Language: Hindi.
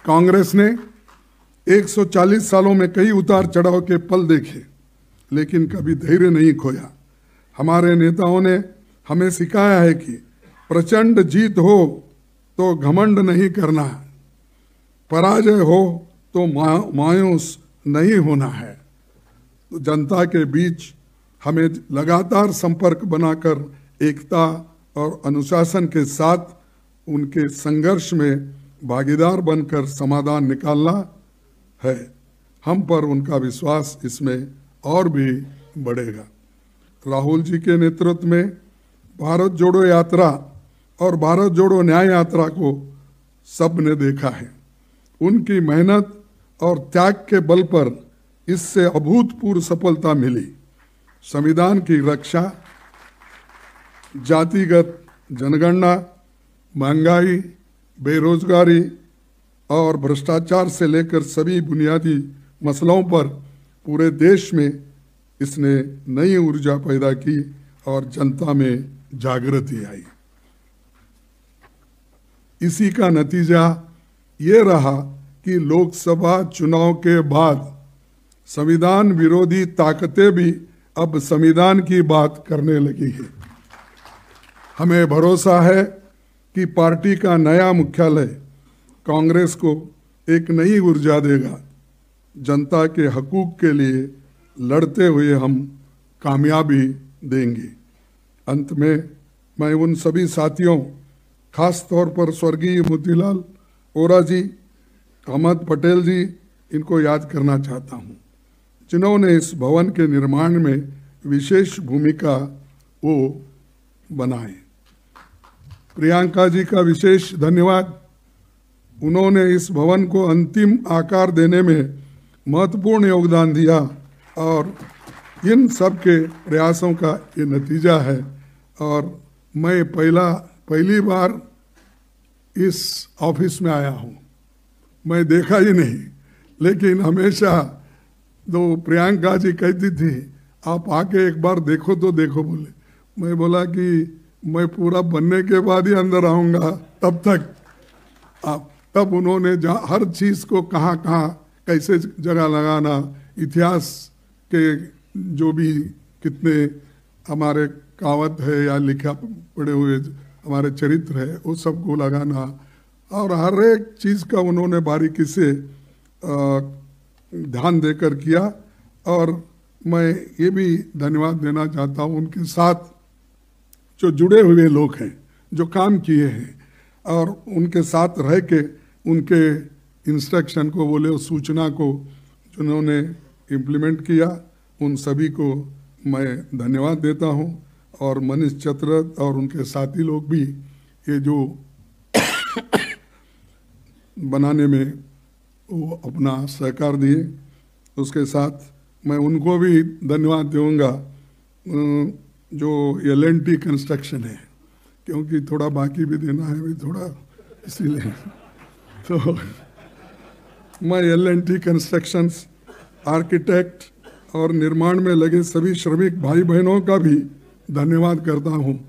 कांग्रेस ने 140 सालों में कई उतार चढ़ाव के पल देखे, लेकिन कभी धैर्य नहीं खोया। हमारे नेताओं ने हमें सिखाया है कि प्रचंड जीत हो तो घमंड नहीं करना है, पराजय हो तो मायूस नहीं होना है। तो जनता के बीच हमें लगातार संपर्क बनाकर एकता और अनुशासन के साथ उनके संघर्ष में भागीदार बनकर समाधान निकालना है। हम पर उनका विश्वास इसमें और भी बढ़ेगा। राहुल जी के नेतृत्व में भारत जोड़ो यात्रा और भारत जोड़ो न्याय यात्रा को सबने देखा है। उनकी मेहनत और त्याग के बल पर इससे अभूतपूर्व सफलता मिली। संविधान की रक्षा, जातिगत जनगणना, महंगाई, बेरोजगारी और भ्रष्टाचार से लेकर सभी बुनियादी मसलों पर पूरे देश में इसने नई ऊर्जा पैदा की और जनता में जागृति आई। इसी का नतीजा ये रहा कि लोकसभा चुनाव के बाद संविधान विरोधी ताकतें भी अब संविधान की बात करने लगी है। हमें भरोसा है कि पार्टी का नया मुख्यालय कांग्रेस को एक नई ऊर्जा देगा। जनता के हकूक के लिए लड़ते हुए हम कामयाबी देंगे। अंत में मैं उन सभी साथियों, खास तौर पर स्वर्गीय मोतीलाल वोरा जी, अहमद पटेल जी, इनको याद करना चाहता हूँ, जिन्होंने इस भवन के निर्माण में विशेष भूमिका वो बनाए। प्रियंका जी का विशेष धन्यवाद। उन्होंने इस भवन को अंतिम आकार देने में महत्वपूर्ण योगदान दिया और इन सब के प्रयासों का ये नतीजा है। और मैं पहली बार इस ऑफिस में आया हूँ, मैं देखा ही नहीं, लेकिन हमेशा तो प्रियंका जी कहती थी आप आके एक बार देखो तो देखो, बोले। मैं बोला कि मैं पूरा बनने के बाद ही अंदर आऊँगा, तब तक आप। तब उन्होंने हर चीज़ को कहाँ कहाँ कैसे जगह लगाना, इतिहास के जो भी कितने हमारे कहावत है या लिखा पड़े हुए हमारे चरित्र है, वो सबको लगाना और हर एक चीज़ का उन्होंने बारीकी से ध्यान देकर किया। और मैं ये भी धन्यवाद देना चाहता हूँ उनके साथ जो जुड़े हुए लोग हैं, जो काम किए हैं और उनके साथ रह के उनके इंस्ट्रक्शन को बोले, उस सूचना को जिन्होंने इम्प्लीमेंट किया, उन सभी को मैं धन्यवाद देता हूँ। और मनीष चतरथ और उनके साथी लोग भी ये जो बनाने में वो अपना सहकार दिए, उसके साथ मैं उनको भी धन्यवाद दूंगा जो L&T कंस्ट्रक्शन है, क्योंकि थोड़ा बाकी भी देना है भी थोड़ा, इसीलिए तो मैं L&T कंस्ट्रक्शंस, आर्किटेक्ट और निर्माण में लगे सभी श्रमिक भाई बहनों का भी धन्यवाद करता हूँ।